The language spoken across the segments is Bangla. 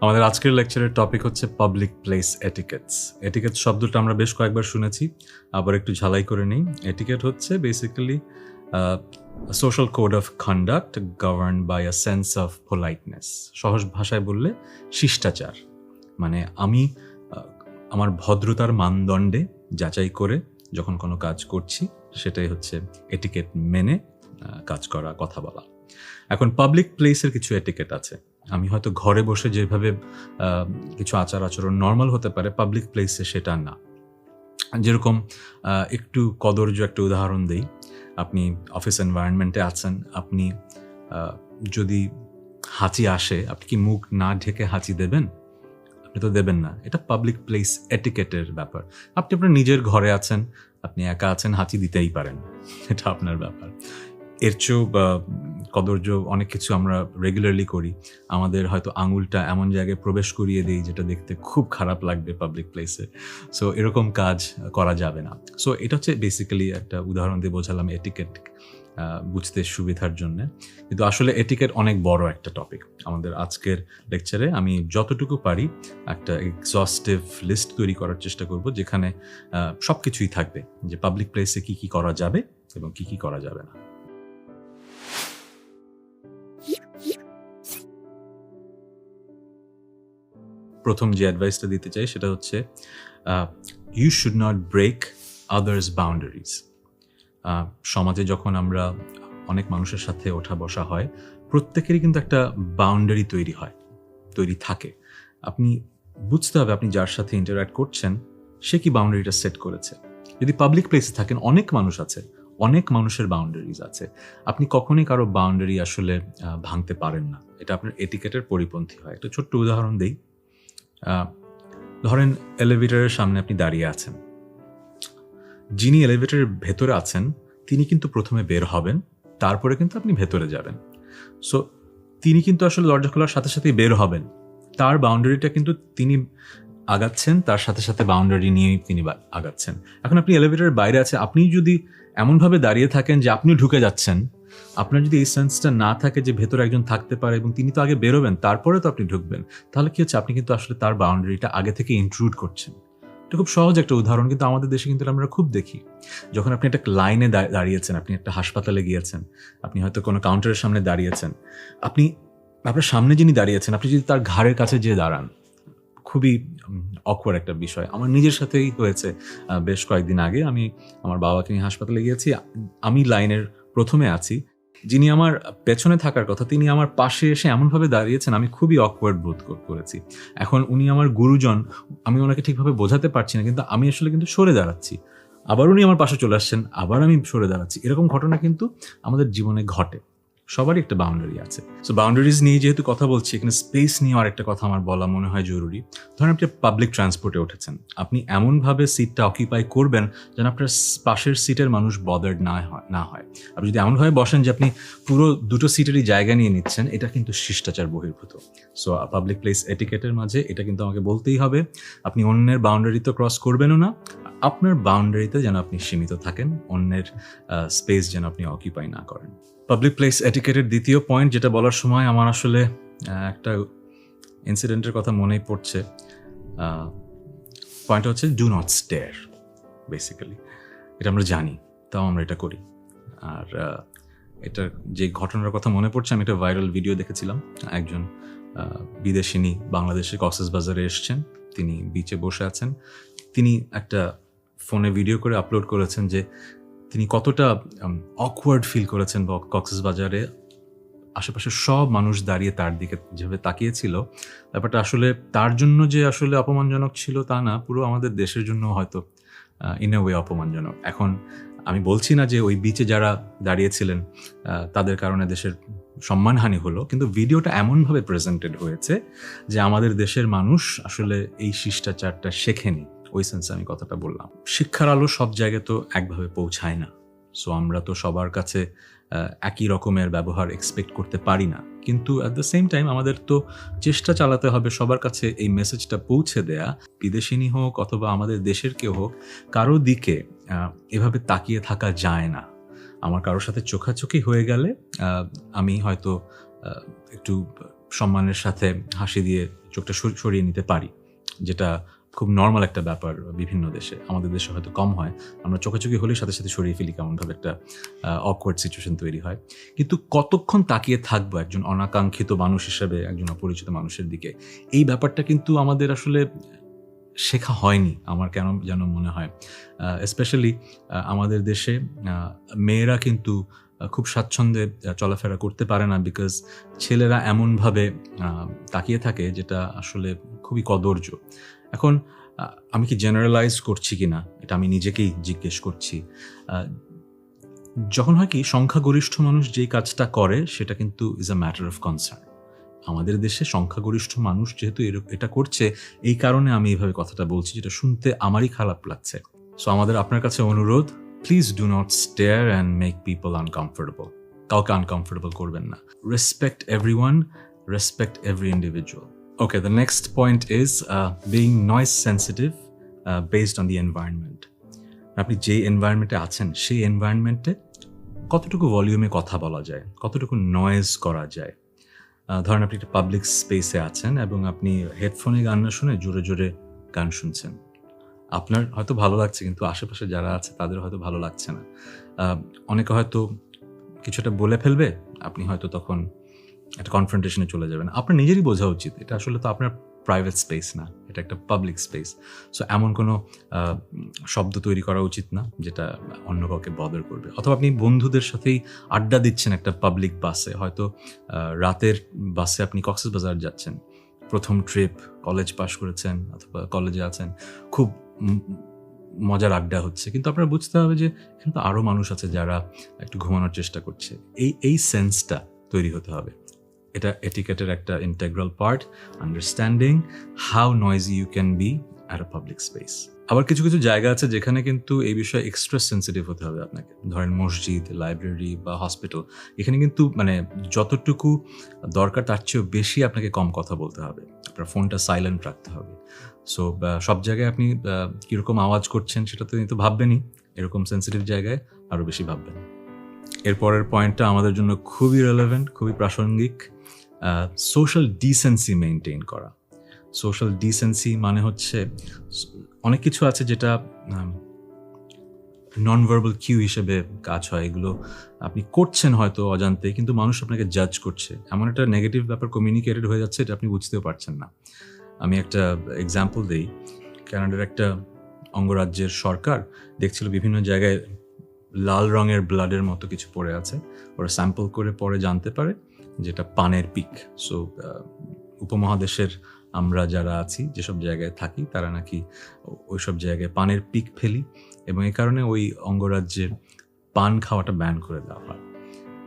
আমাদের আজকের লেকচারের টপিক হচ্ছে পাবলিক প্লেস এটিকেটস। এটিকেটস শব্দটা আমরা বেশ কয়েকবার শুনেছি, আবার একটু ঝালাই করে নিই। এটিকেট হচ্ছে basically social code of conduct govern by a sense of politeness. সহজ ভাষায় বললে শিষ্টাচার, মানে আমি আমার ভদ্রতার মানদণ্ডে যাচাই করে যখন কোনো কাজ করছি সেটাই হচ্ছে এটিকেট মেনে কাজ করা, কথা বলা। এখন পাবলিক প্লেসের কিছু এটিকেট আছে। আমি হয়তো ঘরে বসে যেভাবে কিছু আচার আচরণ নর্মাল হতে পারে, পাবলিক প্লেসে সেটা না। যেরকম একটু কদর্য একটা উদাহরণ দেই। আপনি অফিস এনভায়রনমেন্টে আছেন, আপনি যদি হাঁচি আসে, আপনি কি মুখ না ঢেকে হাঁচি দেবেন? আপনি তো দেবেন না। এটা পাবলিক প্লেস এটিকেটের ব্যাপার। আপনি আপনার নিজের ঘরে আছেন, আপনি একা আছেন, হাঁচি দিতেই পারেন, এটা আপনার ব্যাপার। এর চেয়েও কদর্য অনেক কিছু আমরা রেগুলারলি করি। আমাদের হয়তো আঙুলটা এমন জায়গায় প্রবেশ করিয়ে দিই যেটা দেখতে খুব খারাপ লাগবে পাবলিক প্লেসে। সো এরকম কাজ করা যাবে না। সো এটা হচ্ছে বেসিক্যালি একটা উদাহরণ দিয়ে বোঝালাম এটিকেট বুঝতে সুবিধার জন্য। কিন্তু আসলে এটিকেট অনেক বড় একটা টপিক। আমাদের আজকের লেকচারে আমি যতটুকু পারি একটা এক্সস্টিভ লিস্ট তৈরি করার চেষ্টা করব, যেখানে সব কিছুই থাকবে, যে পাবলিক প্লেসে কি কি করা যাবে এবং কি কি করা যাবে না। প্রথম যে অ্যাডভাইসটা দিতে চাই সেটা হচ্ছে you should not break others boundaries. সমাজে যখন আমরা অনেক মানুষের সাথে ওঠা বসা হয়, প্রত্যেকেরই কিন্তু একটা বাউন্ডারি তৈরি থাকে। আপনি বুঝতে হবে আপনি যার সাথে ইন্টারঅ্যাক্ট করছেন সে কি বাউন্ডারিটা সেট করেছে। যদি পাবলিক প্লেসে থাকেন, অনেক মানুষ আছে, অনেক মানুষের বাউন্ডারিজ আছে, আপনি কখনোই কারো বাউন্ডারি আসলে ভাঙতে পারেন না। এটা আপনার এটিকেটের পরিপন্থী হয়। একটা ছোট্ট উদাহরণ দিই। ধরেন এলিভেটরের সামনে আপনি দাঁড়িয়ে আছেন, যিনি এলিভেটরের ভেতরে আছেন তিনি কিন্তু প্রথমে বের হবেন, তারপরে কিন্তু আপনি ভেতরে যাবেন। সো তিনি কিন্তু আসলে দরজা খোলার সাথে সাথেই বের হবেন, তার বাউন্ডারিটা কিন্তু তিনি আগাচ্ছেন, তার সাথে সাথে বাউন্ডারি নিয়েই তিনি আগাচ্ছেন। এখন আপনি এলিভেটরের বাইরে আছে, আপনি যদি এমনভাবে দাঁড়িয়ে থাকেন যে আপনি ঢুকে যাচ্ছেন, আপনার যদি এই সেন্সটা না থাকে যে ভেতরে একজন থাকতে পারে এবং তিনি তো আগে বেরোবেন তারপরে তো আপনি ঢুকবেন, তাহলে কি হচ্ছে, আপনি কিন্তু আসলে তার বাউন্ডারিটা আগে থেকে ইন্ট্রুড করছেন। এটা খুব সহজ একটা উদাহরণ, কিন্তু আমাদের দেশে কিন্তু আমরা খুব দেখি। যখন আপনি একটা লাইনে দাঁড়িয়েছেন, আপনি একটা হাসপাতালে গিয়েছেন, আপনি হয়তো কোনো কাউন্টারের সামনে দাঁড়িয়েছেন, আপনি আপনার সামনে যিনি দাঁড়িয়েছেন আপনি যদি তার ঘাড়ের কাছে যেয়ে দাঁড়ান, খুবই অকওয়ার্ড একটা বিষয়। আমার নিজের সাথেই হয়েছে। বেশ কয়েকদিন আগে আমি আমার বাবাকে নিয়ে হাসপাতালে গিয়েছি, আমি লাইনের প্রথমে আছি, যিনি আমার পেছনে থাকার কথা তিনি আমার পাশে এসে এমনভাবে দাঁড়িয়েছেন, আমি খুবই অকওয়ার্ড বোধ করেছি। এখন উনি আমার গুরুজন, আমি ওনাকে ঠিকভাবে বোঝাতে পারছি না, কিন্তু আমি আসলে কিন্তু সরে দাঁড়াচ্ছি, আবার উনি আমার পাশে চলে আসছেন, আবার আমি সরে দাঁড়াচ্ছি। এরকম ঘটনা কিন্তু আমাদের জীবনে ঘটে, সবারই একটা বাউন্ডারি আছে। সো বাউন্ডারিজ নিয়ে যেহেতু কথা বলছি, এখানে স্পেস নিয়ে আরেকটা কথা আমার বলা মনে হয় জরুরি। ধরেন আপনি পাবলিক ট্রান্সপোর্টে উঠেছেন, আপনি এমনভাবে সিটটা অকিউপাই করবেন যেন আপনার পাশের সিটের মানুষ বদার্ড না হয়। আপনি যদি এমনভাবে বসেন যে আপনি পুরো দুটো সিটেরই জায়গা নিয়ে নিচ্ছেন, এটা কিন্তু শিষ্টাচার বহির্ভূত। সো পাবলিক প্লেস এটিকেটের মাঝে এটা কিন্তু আমাকে বলতেই হবে, আপনি অন্যের বাউন্ডারি তো ক্রস করবেনও না, আপনার বাউন্ডারিতে যেন আপনি সীমিত থাকেন, অন্যের স্পেস যেন আপনি অকিউপাই না করেন। পাবলিক প্লেস এটিকেটের দ্বিতীয় পয়েন্ট যেটা বলার সময় আমার আসলে একটা ইনসিডেন্টের কথা মনেই পড়ছে। পয়েন্টটা হচ্ছে ডু নট স্টেয়ার। বেসিক্যালি এটা আমরা জানি, তাও আমরা এটা করি। আর এটা যে ঘটনার কথা মনে পড়ছে, আমি একটা ভাইরাল ভিডিও দেখেছিলাম। একজন বিদেশিনী বাংলাদেশে কক্সবাজারে এসছেন, তিনি বিচে বসে আছেন, তিনি একটা ফোনে ভিডিও করে আপলোড করেছেন যে তিনি কতটা অকওয়ার্ড ফিল করেছেন কক্সবাজারে। আশেপাশে সব মানুষ দাঁড়িয়ে তার দিকে যেভাবে তাকিয়েছিল, ব্যাপারটা আসলে তার জন্য যে আসলে অপমানজনক ছিল তা না, পুরো আমাদের দেশের জন্য হয়তো ইন এ ওয়ে অপমানজনক। এখন আমি বলছি না যে ওই বিচে যারা দাঁড়িয়েছিলেন তাদের কারণে দেশের সম্মানহানি হলো, কিন্তু ভিডিওটা এমনভাবে প্রেজেন্টেড হয়েছে যে আমাদের দেশের মানুষ আসলে এই শিষ্টাচারটা শেখেনি। ওই সেন্সে আমি কথাটা বললাম। শিক্ষার আলো সব জায়গায় তো একভাবে পৌঁছায় না। সো আমরা তো সবার কাছে একই রকমের ব্যবহার এক্সপেক্ট করতে পারি না, কিন্তু অ্যাট দ্য সেম টাইম আমাদের তো চেষ্টা চালাতে হবে সবার কাছে এই মেসেজটা পৌঁছে দেয়া। বিদেশিনী হোক অথবা আমাদের দেশের কেউ হোক, কারো দিকে এভাবে তাকিয়ে থাকা যায় না। আমার কারোর সাথে চোখাচোখি হয়ে গেলে আমি হয়তো একটু সম্মানের সাথে হাসি দিয়ে চোখটা সরিয়ে নিতে পারি, যেটা খুব নর্মাল একটা ব্যাপার বিভিন্ন দেশে। আমাদের দেশে হয়তো কম হয়, আমরা চোখাচোখি হলেই সাথে সাথে সরিয়ে ফেলি, কেমনভাবে একটা অকওয়ার্ড সিচুয়েশন তৈরি হয়। কিন্তু কতক্ষণ তাকিয়ে থাকবো একজন অনাকাঙ্ক্ষিত মানুষ হিসেবে একজন অপরিচিত মানুষের দিকে, এই ব্যাপারটা কিন্তু আমাদের আসলে শেখা হয়নি আমার কেন যেন মনে হয়। স্পেশালি আমাদের দেশে মেয়েরা কিন্তু খুব স্বাচ্ছন্দ্যে চলাফেরা করতে পারে না, বিকজ ছেলেরা এমনভাবে তাকিয়ে থাকে যেটা আসলে খুবই কদর্য। এখন আমি কি জেনারেলাইজ করছি কিনা এটা আমি নিজেকেই জিজ্ঞেস করছি। যখন হয় কি, সংখ্যাগরিষ্ঠ মানুষ যেই কাজটা করে সেটা কিন্তু is a matter of concern. আমাদের দেশে সংখ্যাগরিষ্ঠ মানুষ যেহেতু এটা করছে, এই কারণে আমি এইভাবে কথাটা বলছি, যেটা শুনতে আমারই খারাপ লাগছে। সো আমাদের আপনার কাছে অনুরোধ, please do not stair and make people uncomfortable. কাউকে আনকমফোর্টেবল করবেন না। Respect everyone, respect every individual. Okay, the next point is being noise sensitive based on the environment. আপনি যে এনভায়রনমেন্টে আছেন সেই এনভায়রনমেন্টে কতটুকু ভলিউমে কথা বলা যায়, কতটুকু নয়েজ করা যায়। ধরেন আপনি একটা পাবলিক স্পেসে আছেন এবং আপনি হেডফোনে গান না শুনে জোরে জোরে গান শুনছেন। আপনার হয়তো ভালো লাগছে, কিন্তু আশেপাশে যারা আছে তাদের হয়তো ভালো লাগছে না। অনেকে হয়তো কিছুটা বলে ফেলবে, আপনি হয়তো তখন একটা কনফ্রন্টেশনে চলে যাবেন। আপনার নিজেরই বোঝা উচিত এটা আসলে তো আপনার প্রাইভেট স্পেস না, এটা একটা পাবলিক স্পেস। সো এমন কোনো শব্দ তৈরি করা উচিত না যেটা অন্য কাউকে বদার করবে। অথবা আপনি বন্ধুদের সাথেই আড্ডা দিচ্ছেন একটা পাবলিক বাসে, হয়তো রাতের বাসে আপনি কক্সবাজার যাচ্ছেন, প্রথম ট্রিপ, কলেজ পাস করেছেন অথবা কলেজে আছেন, খুব মজার আড্ডা হচ্ছে, কিন্তু আপনার বুঝতে হবে যে এখানে তো আরও মানুষ আছে যারা একটু ঘুমানোর চেষ্টা করছে। এই সেন্সটা তৈরি হতে হবে। এটা এটিকেটের একটা integral part, understanding how noisy you can be at a public space. আবার কিছু কিছু জায়গা আছে যেখানে কিন্তু এই বিষয়ে এক্সট্রা সেন্সিটিভ হতে হবে আপনাকে। ধরেন মসজিদ, লাইব্রেরি বা হসপিটাল, এখানে কিন্তু মানে যতটুকু দরকার তার চেয়েও বেশি আপনাকে কম কথা বলতে হবে, আপনার ফোনটা সাইলেন্ট রাখতে হবে। সো সব জায়গায় আপনি কীরকম আওয়াজ করছেন সেটা তো কিন্তু ভাববেনই, এরকম সেন্সিটিভ জায়গায় আরও বেশি ভাববেন। এরপরের পয়েন্টটা আমাদের জন্য খুবই রেলেভেন্ট, খুবই প্রাসঙ্গিক। সোশ্যাল ডিসেন্সি মেনটেন করা। সোশ্যাল ডিসেন্সি মানে হচ্ছে অনেক কিছু আছে যেটা নন ভার্বাল কিউ হিসেবে কাজ হয়, এগুলো আপনি করছেন হয়তো অজান্তে, কিন্তু মানুষ আপনাকে জাজ করছে, এমন একটা নেগেটিভ ব্যাপার কমিউনিকেটেড হয়ে যাচ্ছে এটা আপনি বুঝতেও পারছেন না। আমি একটা এক্সাম্পল দিই। কানাডার একটা অঙ্গরাজ্যের সরকার দেখছিল বিভিন্ন জায়গায় লাল রঙের ব্লাডের মতো কিছু পড়ে আছে, ওরা স্যাম্পল করে পরে জানতে পারে যেটা পানের পিক। সো উপমহাদেশের আমরা যারা আছি, যেসব জায়গায় থাকি, তারা নাকি ওইসব জায়গায় পানের পিক ফেলি, এবং এই কারণে ওই অঙ্গরাজ্যের পান খাওয়াটা ব্যান করে দেওয়া হয়।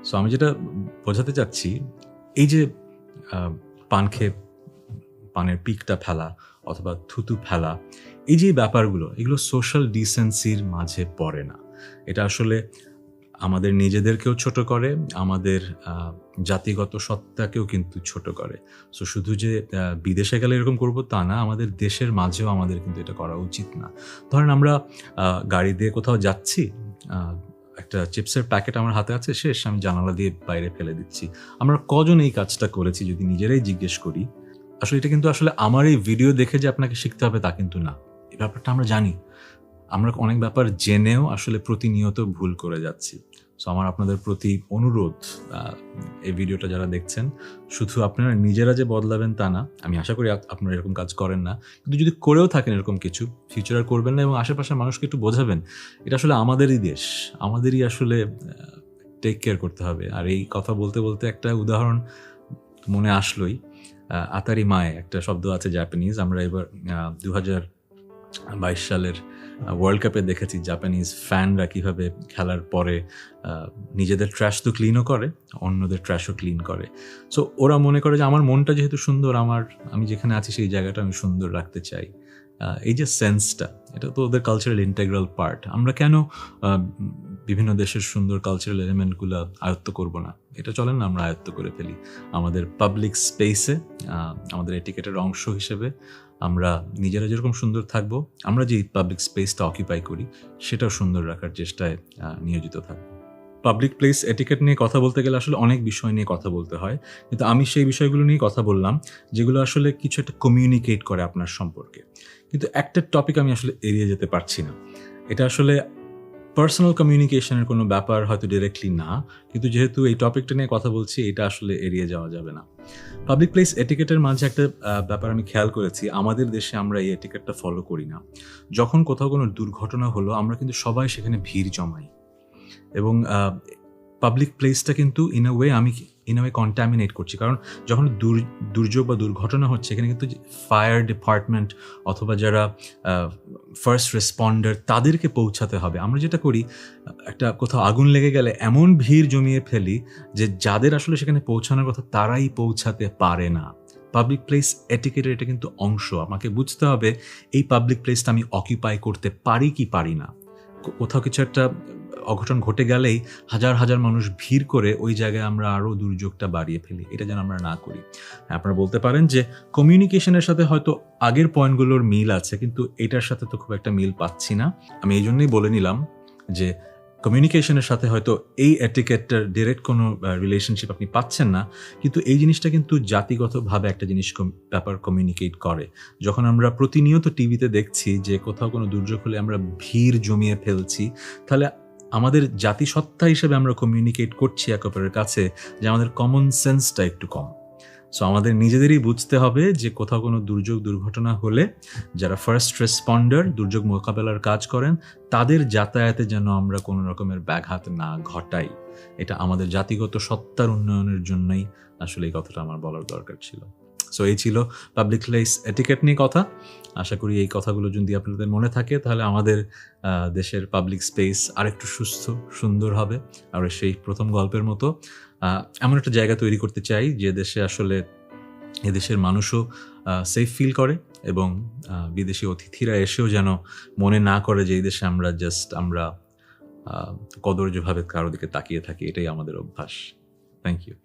সো আমি যেটা বোঝাতে চাচ্ছি, এই যে পান খেয়ে পানের পিকটা ফেলা অথবা থুতু ফেলা, এই যে ব্যাপারগুলো, এগুলো সোশ্যাল ডিসেন্সির মাঝে পড়ে না। এটা আসলে আমাদের নিজেদেরকেও ছোট করে, আমাদের জাতিগত সত্তাকেও কিন্তু ছোট করে। সো শুধু যে বিদেশে গেলে এরকম করবো তা না, আমাদের দেশের মাঝেও আমাদের কিন্তু এটা করা উচিত না। ধরেন আমরা গাড়ি দিয়ে কোথাও যাচ্ছি, একটা চিপসের প্যাকেট আমার হাতে আছে, শেষ, আমি জানালা দিয়ে বাইরে ফেলে দিচ্ছি। আমরা কজন এই কাজটা করেছি যদি নিজেরাই জিজ্ঞেস করি? আসলে এটা কিন্তু আসলে আমার এই ভিডিও দেখে যে আপনাকে শিখতে হবে তা কিন্তু না। এই ব্যাপারটা আমরা জানি, আমরা অনেক ব্যাপার জেনেও আসলে প্রতিনিয়ত ভুল করে যাচ্ছি। সো আমার আপনাদের প্রতি অনুরোধ, এই ভিডিওটা যারা দেখছেন, শুধু আপনারা নিজেরা যে বদলাবেন তা না, আমি আশা করি আপনারা এরকম কাজ করেন না, কিন্তু যদি করেও থাকেন এরকম কিছু, ফিউচার আর করবেন না, এবং আশেপাশের মানুষকে একটু বোঝাবেন এটা আসলে আমাদেরই দেশ, আমাদেরই আসলে টেক কেয়ার করতে হবে। আর এই কথা বলতে বলতে একটা উদাহরণ মনে আসলোই, আতারি মায়ে একটা শব্দ আছে জাপানিজ। আমরা এবার 2022 সালের ওয়ার্ল্ড কাপে দেখেছি জাপানিজ ফ্যানরা কীভাবে খেলার পরে নিজেদের ট্র্যাশ তো ক্লিনও করে, অন্যদের ট্র্যাশও ক্লিন করে। সো ওরা মনে করে যে আমার মনটা যেহেতু সুন্দর, আমি যেখানে আছি সেই জায়গাটা আমি সুন্দর রাখতে চাই। এই যে সেন্সটা, এটা তো ওদের কালচারাল ইন্টেগ্রাল পার্ট। আমরা কেন বিভিন্ন দেশের সুন্দর কালচারাল এলিমেন্টগুলো আয়ত্ত করব না? এটা চলেন না আমরা আয়ত্ত করে ফেলি আমাদের পাবলিক স্পেসে, আমাদের এটিকেটের অংশ হিসেবে। আমরা নিজেরা যেরকম সুন্দর থাকবো, আমরা যে পাবলিক স্পেসটা অকিউপাই করি সেটাও সুন্দর রাখার চেষ্টায় নিয়োজিত থাকবো। পাবলিক প্লেস এটিকেট নিয়ে কথা বলতে গেলে আসলে অনেক বিষয় নিয়ে কথা বলতে হয়, কিন্তু আমি সেই বিষয়গুলো নিয়ে কথা বললাম যেগুলো আসলে কিছু একটা কমিউনিকেট করে আপনার সম্পর্কে। কিন্তু একটা টপিক আমি আসলে এড়িয়ে যেতে পারছি না। এটা আসলে পার্সোনাল কমিউনিকেশনের কোনো ব্যাপার হয়তো ডিরেক্টলি না, কিন্তু যেহেতু এই টপিকটা নিয়ে কথা বলছি, এটা আসলে এড়িয়ে যাওয়া যাবে না। পাবলিক প্লেস এটিকেটের মাঝে একটা ব্যাপার আমি খেয়াল করেছি, আমাদের দেশে আমরা এই এটিকেটটা ফলো করি না। যখন কোথাও কোনো দুর্ঘটনা হলো, আমরা কিন্তু সবাই সেখানে ভিড় জমাই, এবং পাবলিক প্লেসটা কিন্তু ইন আ ওয়ে কন্টামিনেট করছি। কারণ যখন দুর্যোগ বা দুর্ঘটনা হচ্ছে, এখানে কিন্তু ফায়ার ডিপার্টমেন্ট অথবা যারা ফার্স্ট রেসপন্ডার তাদেরকে পৌঁছাতে হবে। আমরা যেটা করি, একটা কোথাও আগুন লেগে গেলে এমন ভিড় জমিয়ে ফেলি যে যাদের আসলে সেখানে পৌঁছানোর কথা তারাই পৌঁছাতে পারে না। পাবলিক প্লেস এটিকেটের এটা কিন্তু অংশ। আমাকে বুঝতে হবে এই পাবলিক প্লেসটা আমি অকিউপাই করতে পারি কি পারি না। কোথাও কিছু একটা অঘটন ঘটে গেলেই হাজার হাজার মানুষ ভিড় করে ওই জায়গায় আমরা আরও দুর্যোগটা বাড়িয়ে ফেলি। এটা যেন আমরা না করি। আপনারা বলতে পারেন যে কমিউনিকেশনের সাথে হয়তো আগের পয়েন্টগুলোর মিল আছে, কিন্তু এটার সাথে তো খুব একটা মিল পাচ্ছি না। আমি এই জন্যই বলে নিলাম যে কমিউনিকেশনের সাথে হয়তো এই এটিকেটটার ডিরেক্ট কোনো রিলেশনশিপ আপনি পাচ্ছেন না, কিন্তু এই জিনিসটা কিন্তু জাতিগতভাবে একটা জিনিস ব্যাপার কমিউনিকেট করে। যখন আমরা প্রতিনিয়ত টিভিতে দেখছি যে কোথাও কোনো দুর্যোগ হলে আমরা ভিড় জমিয়ে ফেলছি, তাহলে আমাদের জাতিসত্তা হিসেবে আমরা কমিউনিকেট করছি একে অপরের কাছে যে আমাদের কমন সেন্সটা একটু কম। সো আমাদের নিজেদেরই বুঝতে হবে যে কোথাও কোনো দুর্ঘটনা হলে যারা ফার্স্ট রেসপন্ডার, দুর্যোগ মোকাবেলার কাজ করেন, তাদের যাতায়াতে যেন আমরা কোনো রকমের ব্যাঘাত না ঘটাই। এটা আমাদের জাতিগত সত্তার উন্নয়নের জন্যই আসলে এই কথাটা আমার বলার দরকার ছিল। সো এই ছিল পাবলিক প্লেস এটিকেট নিয়ে কথা। আশা করি এই কথাগুলো যদি আপনাদের মনে থাকে, তাহলে আমাদের দেশের পাবলিক স্পেস আরেকটু সুস্থ সুন্দর হবে। আর সেই প্রথম গল্পের মতো এমন একটা জায়গা তৈরি করতে চাই যে দেশে আসলে এদেশের মানুষও সেফ ফিল করে, এবং বিদেশি অতিথিরা এসেও যেন মনে না করে যে এই দেশে আমরা কদর্যভাবে কারো দিকে তাকিয়ে থাকি। এটাই আমাদের অভ্যাস। Thank you.